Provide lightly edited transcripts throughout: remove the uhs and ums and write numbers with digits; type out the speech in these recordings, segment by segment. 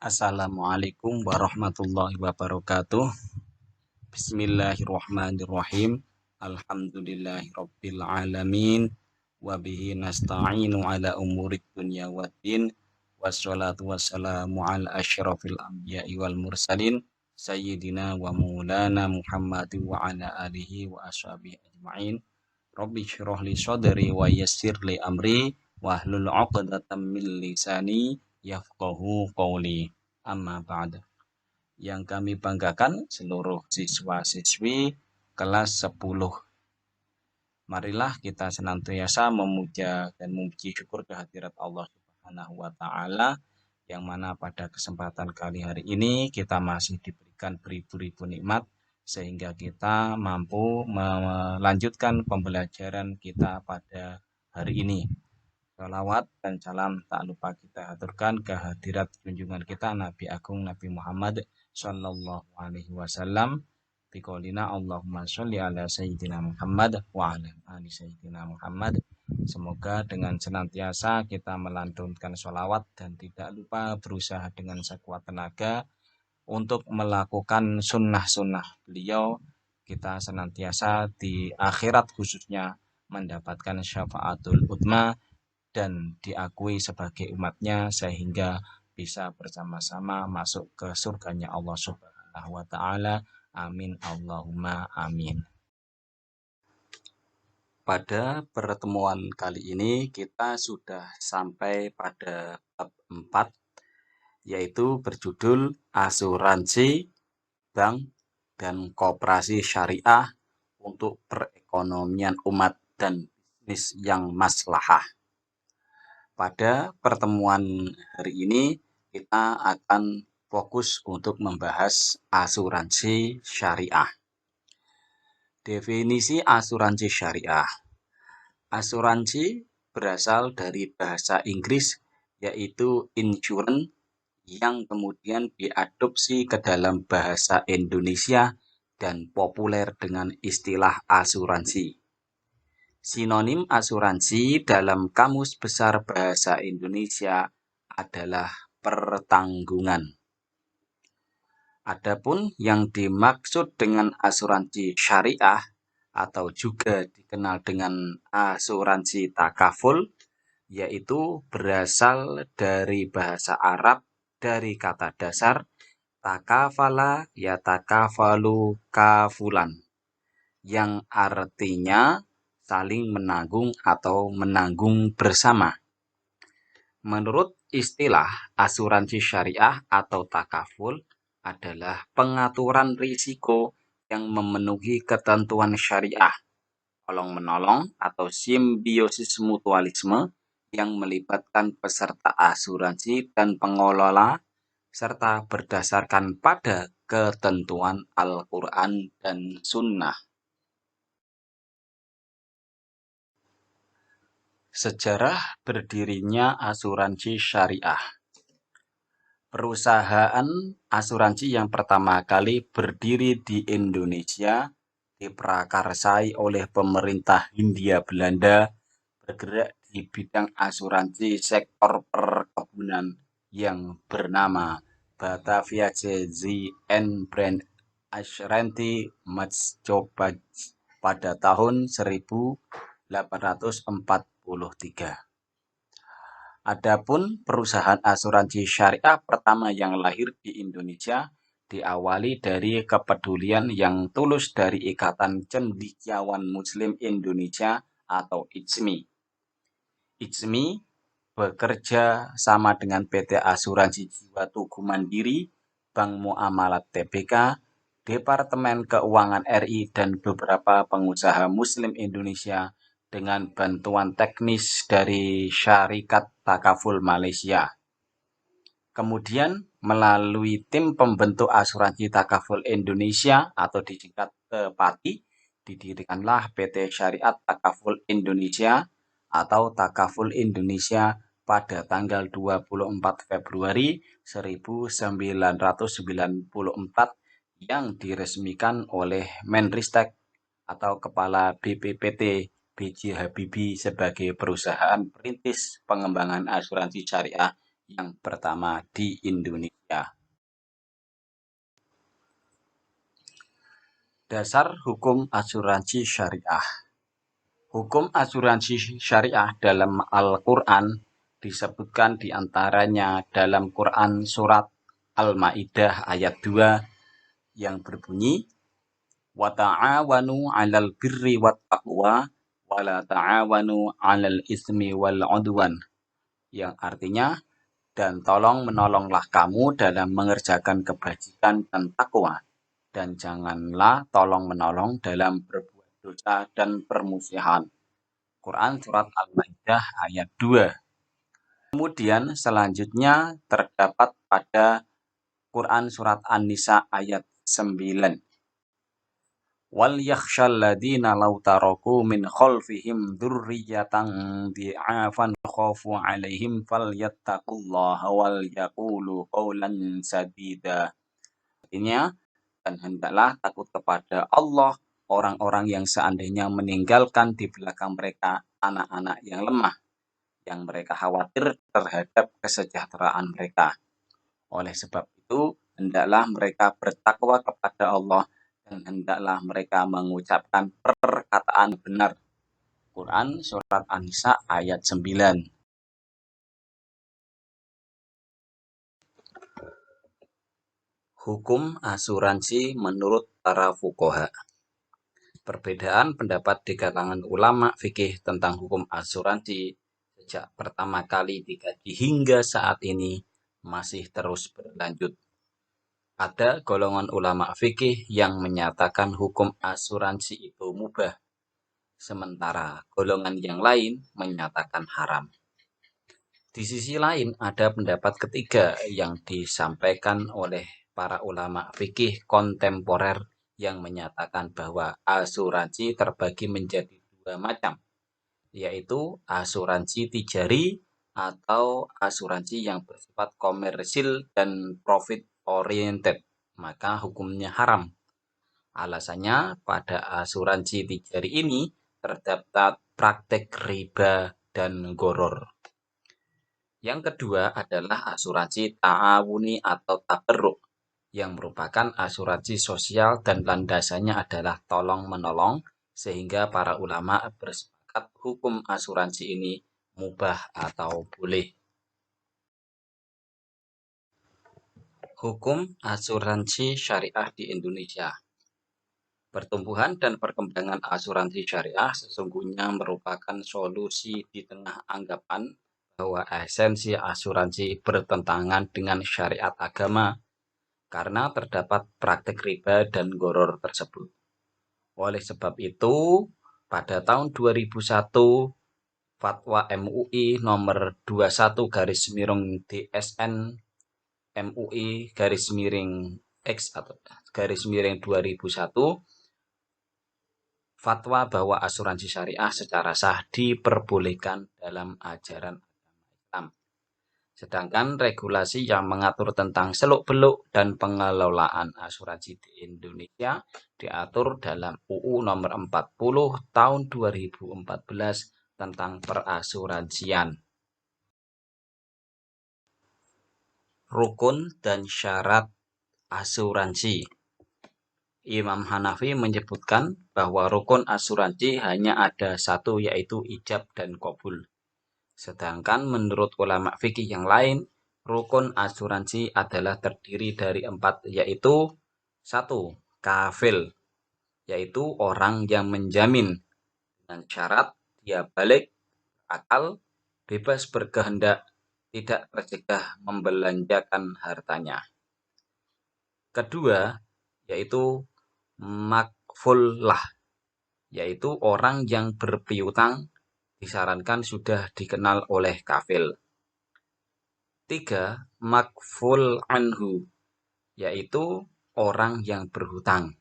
Assalamualaikum warahmatullahi wabarakatuh. Bismillahirrahmanirrahim. Alhamdulillahirabbil alamin. Wa bihi nasta'inu ala umurid dunya waddin. Wassalatu wassalamu ala asyrafil anbiya'i wal mursalin sayyidina wa maulana Muhammadin wa ala alihi wa ashabihi ajma'in. Rabbi shrah li sadri wa yassir li amri wahlul 'uqdatam min lisani yafqahu qawli. Amma ba'da. Yang kami banggakan seluruh siswa-siswi kelas 10. Marilah kita senantiasa memuja dan memuji syukur kehadirat Allah Subhanahu wa taala yang mana pada kesempatan kali hari ini kita masih diberikan beribu-ribu nikmat sehingga kita mampu melanjutkan pembelajaran kita pada hari ini. Salawat dan salam tak lupa kita aturkan kehadirat junjungan kita Nabi Agung Nabi Muhammad Sallallahu Alaihi Wasallam. Biqaulina Allahumma sholli ala Sayyidina Muhammad wa ala ali Sayyidina Muhammad. Semoga dengan senantiasa kita melantunkan sholawat dan tidak lupa berusaha dengan sekuat tenaga untuk melakukan sunnah-sunnah beliau. Kita senantiasa di akhirat khususnya mendapatkan syafaatul utma dan diakui sebagai umatnya sehingga bisa bersama-sama masuk ke surganya Allah Subhanahu wa taala. Amin Allahumma amin. Pada pertemuan kali ini kita sudah sampai pada bab 4 yaitu berjudul asuransi bank dan koperasi syariah untuk perekonomian umat dan bisnis yang maslahah. Pada pertemuan hari ini kita akan fokus untuk membahas asuransi syariah. Definisi asuransi syariah. Asuransi berasal dari bahasa Inggris yaitu insurance yang kemudian diadopsi ke dalam bahasa Indonesia dan populer dengan istilah asuransi. Sinonim asuransi dalam Kamus Besar Bahasa Indonesia adalah pertanggungan. Adapun yang dimaksud dengan asuransi syariah atau juga dikenal dengan asuransi takaful yaitu berasal dari bahasa Arab dari kata dasar takafala yatakafalu kafulan yang artinya saling menanggung atau menanggung bersama. Menurut istilah asuransi syariah atau takaful adalah pengaturan risiko yang memenuhi ketentuan syariah, tolong-menolong atau simbiosis mutualisme yang melibatkan peserta asuransi dan pengelola serta berdasarkan pada ketentuan Al-Quran dan Sunnah. Sejarah berdirinya asuransi syariah. Perusahaan asuransi yang pertama kali berdiri di Indonesia diprakarsai oleh pemerintah Hindia Belanda bergerak di bidang asuransi sektor perkebunan yang bernama Batavia JZN Brand Assurantie Maatschappij pada tahun 1843. Adapun perusahaan asuransi syariah pertama yang lahir di Indonesia diawali dari kepedulian yang tulus dari Ikatan Cendekiawan Muslim Indonesia atau ICMI. ICMI bekerja sama dengan PT Asuransi Jiwa Tugu Mandiri, Bank Muamalat Tbk, Departemen Keuangan RI dan beberapa pengusaha Muslim Indonesia dengan bantuan teknis dari Syarikat Takaful Malaysia. Kemudian melalui tim pembentuk asuransi Takaful Indonesia atau disingkat PATI, didirikanlah PT Syariat Takaful Indonesia atau Takaful Indonesia pada tanggal 24 Februari 1994 yang diresmikan oleh Menristek atau Kepala BPPT B.J. Habibie sebagai perusahaan perintis pengembangan asuransi syariah yang pertama di Indonesia. Dasar hukum asuransi syariah. Hukum asuransi syariah dalam Al-Quran disebutkan diantaranya dalam Quran surat Al-Ma'idah ayat 2 yang berbunyi wa ta'awanu 'alal birri wat taqwa wa la ta'awanu 'alal ismi wal 'udwan, yang artinya dan tolong menolonglah kamu dalam mengerjakan kebajikan dan takwa, dan janganlah tolong menolong dalam berbuat dosa dan permusuhan. Quran surat Al-Maidah ayat 2. Kemudian selanjutnya terdapat pada Quran surat An-Nisa ayat 9. Wal yakhshal ladina law taraku min khalfihim dzurriyyatan dhi'afan khafu 'alaihim falyattaqullaha wal yaqulu qawlan sadida. Artinya, dan hendaklah takut kepada Allah orang-orang yang seandainya meninggalkan di belakang mereka anak-anak yang lemah, yang mereka khawatir terhadap kesejahteraan mereka. Oleh sebab itu, hendaklah mereka bertakwa kepada Allah dan hendaklah mereka mengucapkan perkataan benar. Quran surat An-Nisa ayat 9. Hukum asuransi menurut para fuqaha. Perbedaan pendapat di kalangan ulama fikih tentang hukum asuransi sejak pertama kali dikaji hingga saat ini masih terus berlanjut. Ada golongan ulama fikih yang menyatakan hukum asuransi itu mubah, sementara golongan yang lain menyatakan haram. Di sisi lain ada pendapat ketiga yang disampaikan oleh para ulama fikih kontemporer yang menyatakan bahwa asuransi terbagi menjadi dua macam, yaitu asuransi tijari atau asuransi yang bersifat komersil dan profit oriented, maka hukumnya haram. Alasannya, pada asuransi tijari ini terdapat praktek riba dan goror. Yang kedua adalah asuransi ta'awuni atau tabarruk, yang merupakan asuransi sosial dan landasannya adalah tolong-menolong, sehingga para ulama bersepakat hukum asuransi ini mubah atau boleh. Hukum asuransi syariah di Indonesia. Pertumbuhan dan perkembangan asuransi syariah sesungguhnya merupakan solusi di tengah anggapan bahwa esensi asuransi bertentangan dengan syariat agama karena terdapat praktik riba dan goror tersebut. Oleh sebab itu, pada tahun 2001, Fatwa MUI nomor 21/DSN MUI X atau /2001, fatwa bahwa asuransi syariah secara sah diperbolehkan dalam ajaran agama Islam. Sedangkan regulasi yang mengatur tentang seluk-beluk dan pengelolaan asuransi di Indonesia diatur dalam UU nomor 40 tahun 2014 tentang perasuransian. Rukun dan syarat asuransi. Imam Hanafi menyebutkan bahwa rukun asuransi hanya ada satu, yaitu ijab dan qabul. Sedangkan menurut ulama fikih yang lain, rukun asuransi adalah terdiri dari 4, yaitu 1. Kafil, yaitu orang yang menjamin dengan syarat dia balik, akal, bebas berkehendak, tidak tercegah membelanjakan hartanya. Kedua, yaitu makfullah, yaitu orang yang berpiutang, disarankan sudah dikenal oleh kafil. 3. Makful anhu, yaitu orang yang berhutang.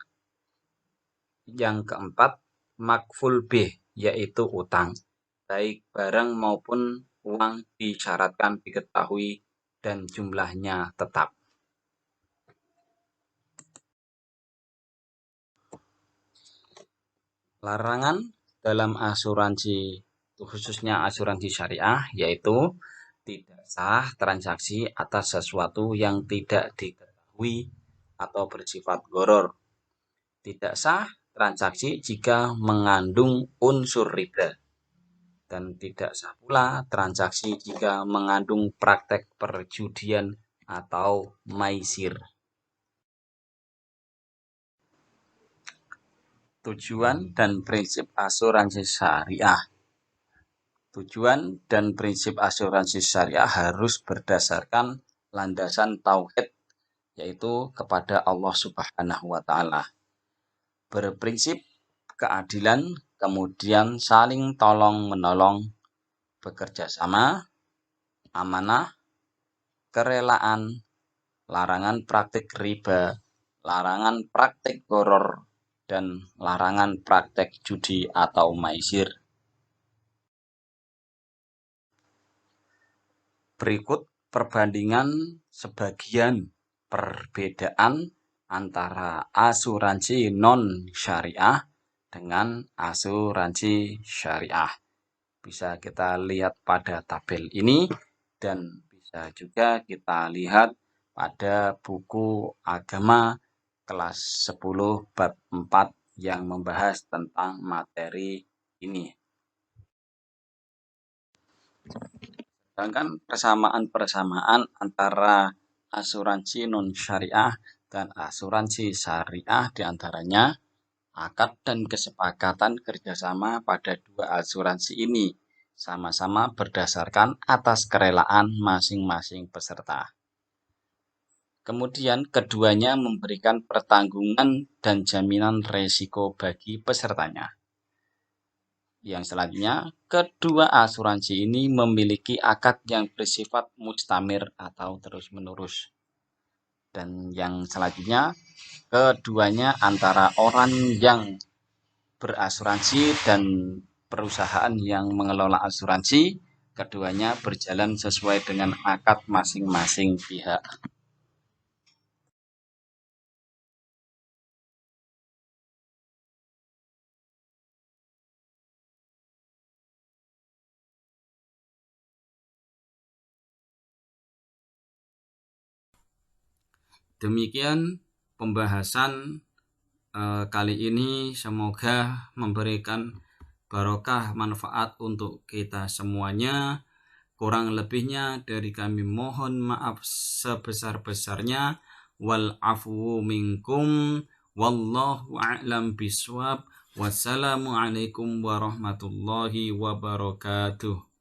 Yang keempat, makful bih, yaitu utang, baik barang maupun uang disyaratkan diketahui dan jumlahnya tetap. Larangan dalam asuransi, khususnya asuransi syariah, yaitu Tidak sah transaksi atas sesuatu yang tidak diketahui atau bersifat gharar. Tidak sah transaksi jika mengandung unsur riba. Dan tidak sah pula transaksi jika mengandung praktek perjudian atau maisir. Tujuan dan prinsip asuransi syariah. Tujuan dan prinsip asuransi syariah harus berdasarkan landasan tauhid, yaitu kepada Allah Subhanahu wa taala. Berprinsip keadilan, kemudian saling tolong-menolong, bekerja sama, amanah, kerelaan, larangan praktik riba, larangan praktik gharar, dan larangan praktek judi atau maisir. Berikut perbandingan sebagian perbedaan antara asuransi non-syariah dengan asuransi syariah. Bisa kita lihat pada tabel ini dan bisa juga kita lihat pada buku agama kelas 10 bab 4 yang membahas tentang materi ini. Sedangkan persamaan-persamaan antara asuransi non-syariah dan asuransi syariah diantaranya akad dan kesepakatan kerjasama pada dua asuransi ini sama-sama berdasarkan atas kerelaan masing-masing peserta. Kemudian keduanya memberikan pertanggungan dan jaminan resiko bagi pesertanya. Yang selanjutnya, kedua asuransi ini memiliki akad yang bersifat mustamir atau terus-menerus. Dan yang selanjutnya, keduanya antara orang yang berasuransi dan perusahaan yang mengelola asuransi, keduanya berjalan sesuai dengan akad masing-masing pihak. Demikian pembahasan kali ini, semoga memberikan barokah manfaat untuk kita semuanya. Kurang lebihnya dari kami mohon maaf sebesar-besarnya. Wal afu minkum wallahu a'lam bishawab. Wassalamualaikum warahmatullahi wabarakatuh.